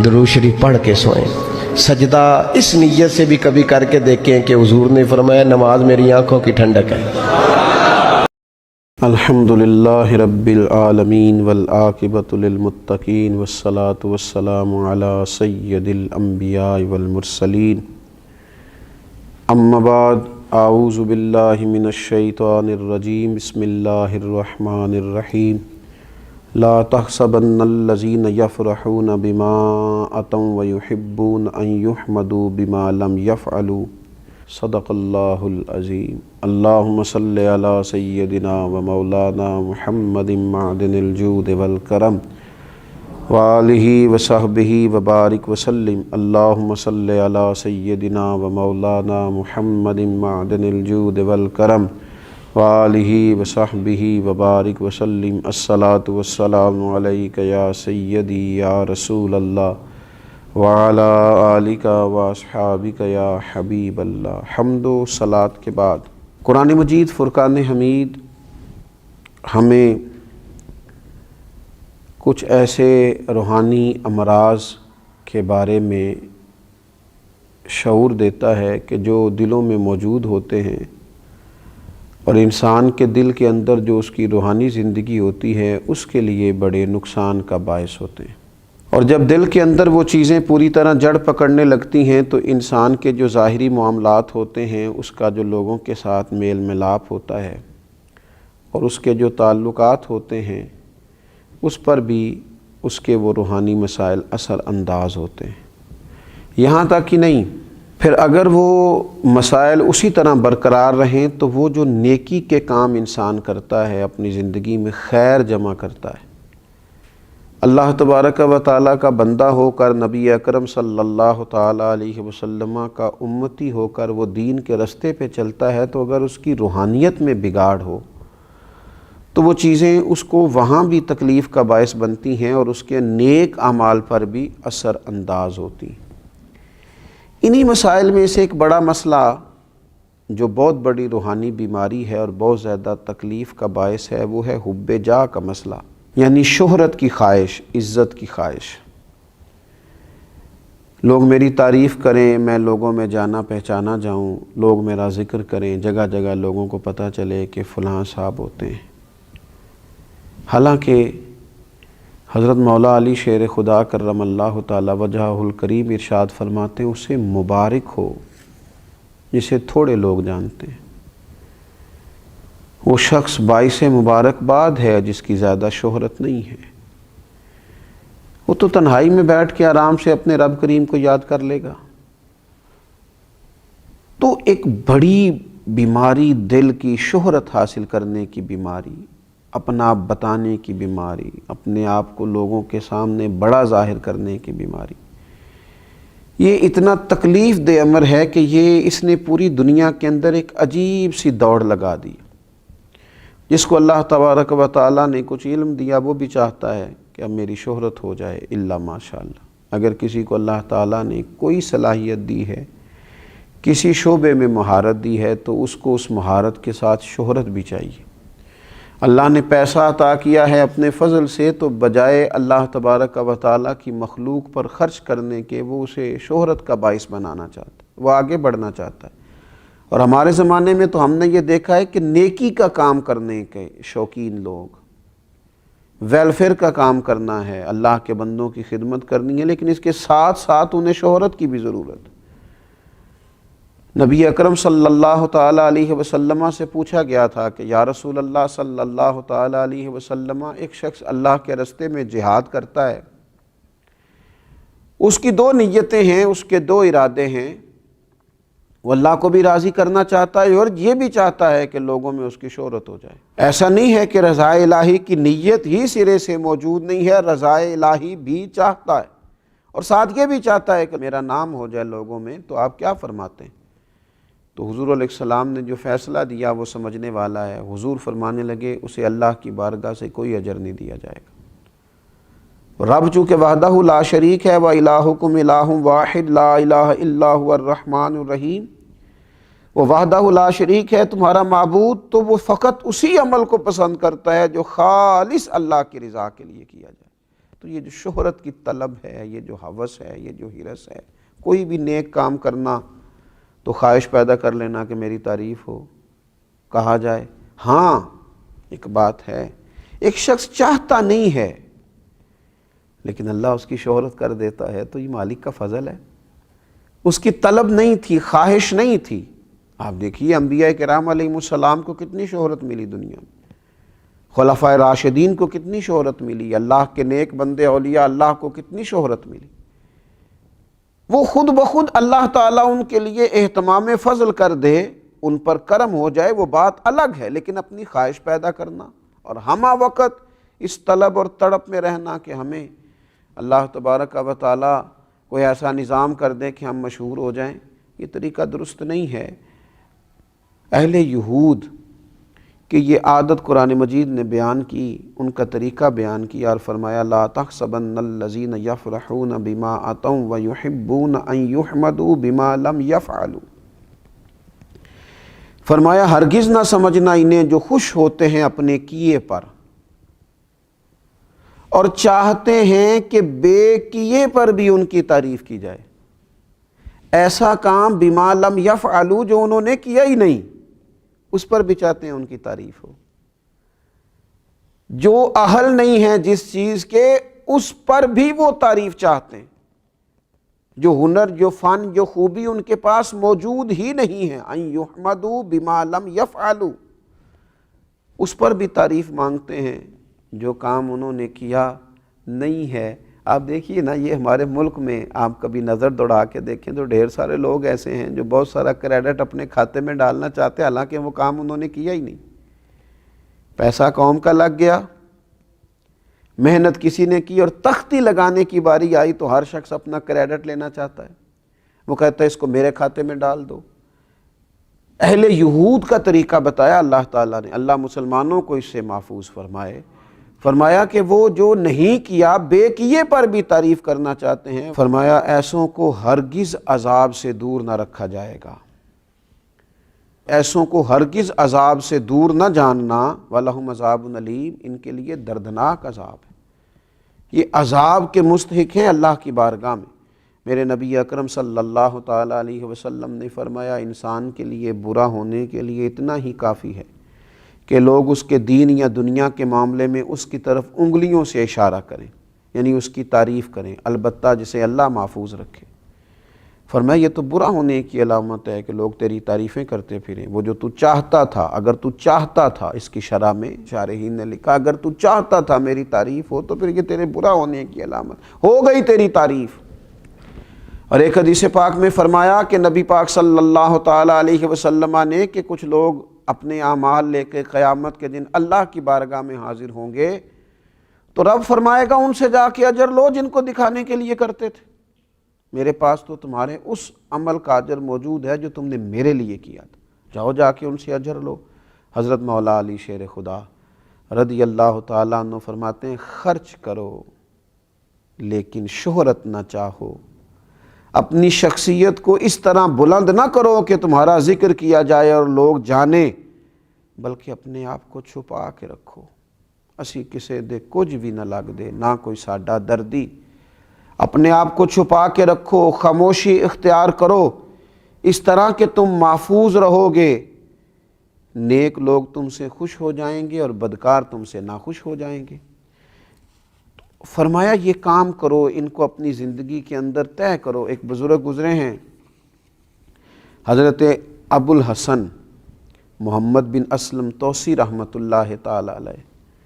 درود شریف پڑھ کے سوئیں۔ سجدہ اس نیت سے بھی کبھی کر کے دیکھیں کہ حضور نے فرمایا نماز میری آنکھوں کی ٹھنڈک ہے۔ الحمدللہ رب العالمین والعاقبۃ للمتقین والصلاة والسلام علی سید الانبیاء والمرسلین، اما بعد، اعوذ باللہ من الشیطان الرجیم، بسم اللہ الرحمن الرحیم۔ لا تحسبن الذین یفرحون بما اتوا ویحبون ان یحمدوا بما لم یفعلوا، صدق اللہ العظیم۔ اللہم صلی علی سیدنا و مولانا محمد معدن الجود والکرم وآلہ وصحبہ وبارک وسلم۔ اللہم صلی علی سیدنا و مولانا محمد معدن الجود والکرم وآلہ وصحبہ وبارک وسلم۔ الصلاۃ والسلام علیک یا سیدی یا رسول اللہ وعلی آلک واصحابک یا حبیب اللہ۔ حمد و صلاۃ کے بعد قرآن مجید فرقان حمید ہمیں کچھ ایسے روحانی امراض کے بارے میں شعور دیتا ہے کہ جو دلوں میں موجود ہوتے ہیں اور انسان کے دل کے اندر جو اس کی روحانی زندگی ہوتی ہے اس کے لیے بڑے نقصان کا باعث ہوتے ہیں، اور جب دل کے اندر وہ چیزیں پوری طرح جڑ پکڑنے لگتی ہیں تو انسان کے جو ظاہری معاملات ہوتے ہیں، اس کا جو لوگوں کے ساتھ میل ملاپ ہوتا ہے اور اس کے جو تعلقات ہوتے ہیں اس پر بھی اس کے وہ روحانی مسائل اثر انداز ہوتے ہیں۔ یہاں تک ہی نہیں، پھر اگر وہ مسائل اسی طرح برقرار رہیں تو وہ جو نیکی کے کام انسان کرتا ہے، اپنی زندگی میں خیر جمع کرتا ہے، اللہ تبارک و تعالیٰ کا بندہ ہو کر، نبی اکرم صلی اللہ تعالیٰ علیہ وسلم کا امتی ہو کر وہ دین کے رستے پہ چلتا ہے، تو اگر اس کی روحانیت میں بگاڑ ہو تو وہ چیزیں اس کو وہاں بھی تکلیف کا باعث بنتی ہیں اور اس کے نیک اعمال پر بھی اثر انداز ہوتی ہیں۔ انہی مسائل میں سے ایک بڑا مسئلہ جو بہت بڑی روحانی بیماری ہے اور بہت زیادہ تکلیف کا باعث ہے، وہ ہے حب جاہ کا مسئلہ، یعنی شہرت کی خواہش، عزت کی خواہش۔ لوگ میری تعریف کریں، میں لوگوں میں جانا پہچانا جاؤں، لوگ میرا ذکر کریں، جگہ جگہ لوگوں کو پتہ چلے کہ فلاں صاحب ہوتے ہیں۔ حالانکہ حضرت مولا علی شیر خدا کرم اللہ تعالی وجہہ الکریم ارشاد فرماتے ہیں، اسے مبارک ہو جسے تھوڑے لوگ جانتے ہیں، وہ شخص باعث مبارکباد ہے جس کی زیادہ شہرت نہیں ہے۔ وہ تو تنہائی میں بیٹھ کے آرام سے اپنے رب کریم کو یاد کر لے گا۔ تو ایک بڑی بیماری دل کی، شہرت حاصل کرنے کی بیماری، اپنا آپ بتانے کی بیماری، اپنے آپ کو لوگوں کے سامنے بڑا ظاہر کرنے کی بیماری، یہ اتنا تکلیف دہ امر ہے کہ اس نے پوری دنیا کے اندر ایک عجیب سی دوڑ لگا دی۔ جس کو اللہ تبارک و تعالیٰ نے کچھ علم دیا وہ بھی چاہتا ہے کہ اب میری شہرت ہو جائے، الا ماشاءاللہ۔ اگر کسی کو اللہ تعالیٰ نے کوئی صلاحیت دی ہے، کسی شعبے میں مہارت دی ہے، تو اس کو اس مہارت کے ساتھ شہرت بھی چاہیے۔ اللہ نے پیسہ عطا کیا ہے اپنے فضل سے، تو بجائے اللہ تبارک و تعالیٰ کی مخلوق پر خرچ کرنے کے وہ اسے شہرت کا باعث بنانا چاہتا ہے، وہ آگے بڑھنا چاہتا ہے۔ اور ہمارے زمانے میں تو ہم نے یہ دیکھا ہے کہ نیکی کا کام کرنے کے شوقین لوگ، ویلفیئر کا کام کرنا ہے، اللہ کے بندوں کی خدمت کرنی ہے، لیکن اس کے ساتھ ساتھ انہیں شہرت کی بھی ضرورت ہے۔ نبی اکرم صلی اللہ تعالیٰ علیہ وسلم سے پوچھا گیا تھا کہ یا رسول اللہ صلی اللہ تعالیٰ علیہ وسلم، ایک شخص اللہ کے رستے میں جہاد کرتا ہے، اس کی دو نیتیں ہیں، اس کے دو ارادے ہیں، وہ اللہ کو بھی راضی کرنا چاہتا ہے اور یہ بھی چاہتا ہے کہ لوگوں میں اس کی شہرت ہو جائے۔ ایسا نہیں ہے کہ رضا الہی کی نیت ہی سرے سے موجود نہیں ہے، رضا الہی بھی چاہتا ہے اور ساتھ یہ بھی چاہتا ہے کہ میرا نام ہو جائے لوگوں میں۔ تو آپ کیا فرماتے ہیں؟ تو حضور علیہ السلام نے جو فیصلہ دیا وہ سمجھنے والا ہے۔ حضور فرمانے لگے، اسے اللہ کی بارگاہ سے کوئی اجر نہیں دیا جائے گا۔ رب چونکہ وحدہ لا شریک ہے، وَإِلَٰهُكُمْ إِلَٰهٌ وَاحِدٌ لَا إِلَٰهَ إِلَّا هُوَ الرَّحْمَٰنُ الرَّحِيمُ، وہ وحدہ لا شریک ہے، تمہارا معبود، تو وہ فقط اسی عمل کو پسند کرتا ہے جو خالص اللہ کی رضا کے لیے کیا جائے۔ تو یہ جو شہرت کی طلب ہے، یہ جو ہوس ہے، یہ جو ہرس ہے، کوئی بھی نیک کام کرنا تو خواہش پیدا کر لینا کہ میری تعریف ہو، کہا جائے۔ ہاں ایک بات ہے، ایک شخص چاہتا نہیں ہے لیکن اللہ اس کی شہرت کر دیتا ہے، تو یہ مالک کا فضل ہے۔ اس کی طلب نہیں تھی، خواہش نہیں تھی۔ آپ دیکھیے انبیاء کرام علیہ السلام کو کتنی شہرت ملی دنیا میں، خلفائے راشدین کو کتنی شہرت ملی، اللہ کے نیک بندے اولیاء اللہ کو کتنی شہرت ملی۔ وہ خود بخود اللہ تعالیٰ ان کے لیے اہتمام فضل کر دے، ان پر کرم ہو جائے، وہ بات الگ ہے، لیکن اپنی خواہش پیدا کرنا اور ہمہ وقت اس طلب اور تڑپ میں رہنا کہ ہمیں اللہ تبارک و تعالیٰ کوئی ایسا نظام کر دے کہ ہم مشہور ہو جائیں، یہ طریقہ درست نہیں ہے۔ اہل یہود کہ یہ عادت قرآن مجید نے بیان کی، ان کا طریقہ بیان کیا اور فرمایا لا تحسبن الذین یفرحون بما اتوا ویحبون ان یحمدوا بما لم یفعلوا، فرمایا ہرگز نہ سمجھنا انہیں جو خوش ہوتے ہیں اپنے کیے پر اور چاہتے ہیں کہ بے کیے پر بھی ان کی تعریف کی جائے۔ ایسا کام بما لم یفعلوا جو انہوں نے کیا ہی نہیں، اس پر بھی چاہتے ہیں ان کی تعریف ہو۔ جو اہل نہیں ہے جس چیز کے، اس پر بھی وہ تعریف چاہتے ہیں۔ جو ہنر، جو فن، جو خوبی ان کے پاس موجود ہی نہیں ہے، ان یحمدوا بما لم یفعلوا، اس پر بھی تعریف مانگتے ہیں جو کام انہوں نے کیا نہیں ہے۔ آپ دیکھیے نا، یہ ہمارے ملک میں آپ کبھی نظر دوڑا کے دیکھیں تو ڈھیر سارے لوگ ایسے ہیں جو بہت سارا کریڈٹ اپنے کھاتے میں ڈالنا چاہتے ہیں، حالانکہ وہ کام انہوں نے کیا ہی نہیں۔ پیسہ قوم کا لگ گیا، محنت کسی نے کی، اور تختی لگانے کی باری آئی تو ہر شخص اپنا کریڈٹ لینا چاہتا ہے، وہ کہتا ہے اس کو میرے کھاتے میں ڈال دو۔ اہل یہود کا طریقہ بتایا اللہ تعالیٰ نے، اللہ مسلمانوں کو اس سے محفوظ فرمائے۔ فرمایا کہ وہ جو نہیں کیا، بے کیے پر بھی تعریف کرنا چاہتے ہیں، فرمایا ایسوں کو ہرگز عذاب سے دور نہ رکھا جائے گا، ایسوں کو ہرگز عذاب سے دور نہ جاننا، وَلَهُمْ عَذَابٌ أَلِيمٌ، ان کے لیے دردناک عذاب ہے۔ یہ عذاب کے مستحق ہیں اللہ کی بارگاہ میں۔ میرے نبی اکرم صلی اللہ تعالیٰ علیہ وسلم نے فرمایا انسان کے لیے برا ہونے کے لیے اتنا ہی کافی ہے کہ لوگ اس کے دین یا دنیا کے معاملے میں اس کی طرف انگلیوں سے اشارہ کریں، یعنی اس کی تعریف کریں، البتہ جسے اللہ محفوظ رکھے۔ فرمایا یہ تو برا ہونے کی علامت ہے کہ لوگ تیری تعریفیں کرتے پھریں، وہ جو تو چاہتا تھا، اگر تو چاہتا تھا، اس کی شرح میں شارحین نے لکھا اگر تو چاہتا تھا میری تعریف ہو تو پھر یہ تیرے برا ہونے کی علامت ہو گئی تیری تعریف۔ اور ایک حدیث پاک میں فرمایا کہ نبی پاک صلی اللہ تعالیٰ علیہ وسلم نے کہ کچھ لوگ اپنے اعمال لے کے قیامت کے دن اللہ کی بارگاہ میں حاضر ہوں گے تو رب فرمائے گا ان سے جا کے اجر لو جن کو دکھانے کے لیے کرتے تھے، میرے پاس تو تمہارے اس عمل کا اجر موجود ہے جو تم نے میرے لیے کیا تھا، جاؤ جا کے ان سے اجر لو۔ حضرت مولا علی شیر خدا رضی اللہ تعالیٰ عنہ فرماتے ہیں خرچ کرو لیکن شہرت نہ چاہو، اپنی شخصیت کو اس طرح بلند نہ کرو کہ تمہارا ذکر کیا جائے اور لوگ جانیں، بلکہ اپنے آپ کو چھپا کے رکھو۔ اسی کسے دے کچھ بھی نہ لگ دے، نہ کوئی ساڈا دردی، اپنے آپ کو چھپا کے رکھو، خاموشی اختیار کرو، اس طرح کہ تم محفوظ رہو گے۔ نیک لوگ تم سے خوش ہو جائیں گے اور بدکار تم سے ناخوش ہو جائیں گے۔ فرمایا یہ کام کرو، ان کو اپنی زندگی کے اندر طے کرو۔ ایک بزرگ گزرے ہیں حضرت ابو الحسن محمد بن اسلم توسی رحمۃ اللہ تعالی علیہ،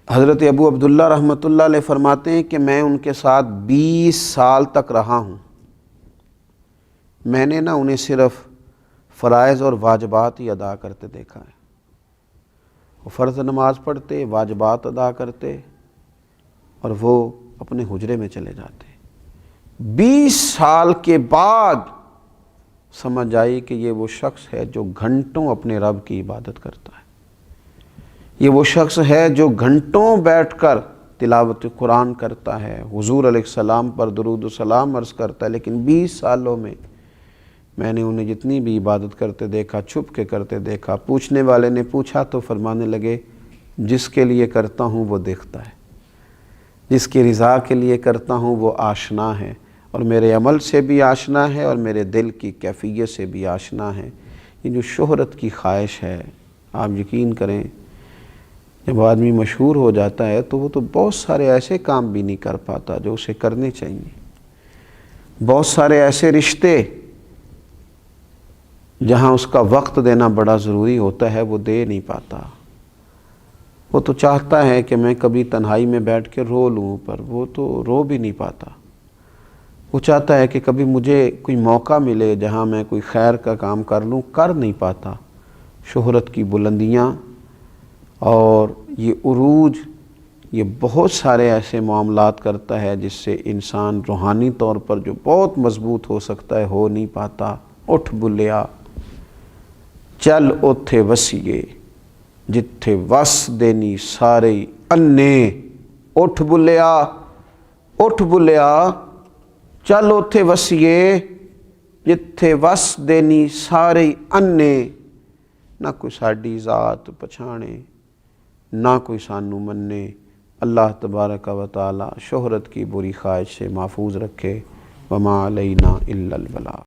حضرت ابو عبداللہ رحمۃ اللہ علیہ فرماتے ہیں کہ میں ان کے ساتھ 20 سال تک رہا ہوں، میں نے نہ انہیں صرف فرائض اور واجبات ہی ادا کرتے دیکھا ہے، وہ فرض نماز پڑھتے، واجبات ادا کرتے اور وہ اپنے حجرے میں چلے جاتے۔ 20 سال کے بعد سمجھ آئی کہ یہ وہ شخص ہے جو گھنٹوں اپنے رب کی عبادت کرتا ہے، یہ وہ شخص ہے جو گھنٹوں بیٹھ کر تلاوت قرآن کرتا ہے، حضور علیہ السلام پر درود و سلام عرض کرتا ہے، لیکن 20 سالوں میں نے انہیں جتنی بھی عبادت کرتے دیکھا، چھپ کے کرتے دیکھا۔ پوچھنے والے نے پوچھا تو فرمانے لگے جس کے لیے کرتا ہوں وہ دیکھتا ہے، جس کی رضا کے لیے کرتا ہوں وہ آشنا ہے، اور میرے عمل سے بھی آشنا ہے اور میرے دل کی کیفیت سے بھی آشنا ہے۔ یہ جو شہرت کی خواہش ہے، آپ یقین کریں جب آدمی مشہور ہو جاتا ہے تو وہ تو بہت سارے ایسے کام بھی نہیں کر پاتا جو اسے کرنے چاہیے، بہت سارے ایسے رشتے جہاں اس کا وقت دینا بڑا ضروری ہوتا ہے وہ دے نہیں پاتا۔ وہ تو چاہتا ہے کہ میں کبھی تنہائی میں بیٹھ کے رو لوں، پر وہ تو رو بھی نہیں پاتا۔ وہ چاہتا ہے کہ کبھی مجھے کوئی موقع ملے جہاں میں کوئی خیر کا کام کر لوں، کر نہیں پاتا۔ شہرت کی بلندیاں اور یہ عروج، یہ بہت سارے ایسے معاملات کرتا ہے جس سے انسان روحانی طور پر جو بہت مضبوط ہو سکتا ہے ہو نہیں پاتا۔ اٹھ بلیا چل اوتھے وسیے جتھے وس دینی سارے انے۔ اٹھ بلیا چل اوتھے وسیے جتھے وس دینی سارے انے۔ نہ کوئی ساڈی ذات پچھانے نہ کوئی سانو منے۔ اللہ تبارک و تعالی شہرت کی بری خواہش سے محفوظ رکھے۔ وما علینا الا البلاغ۔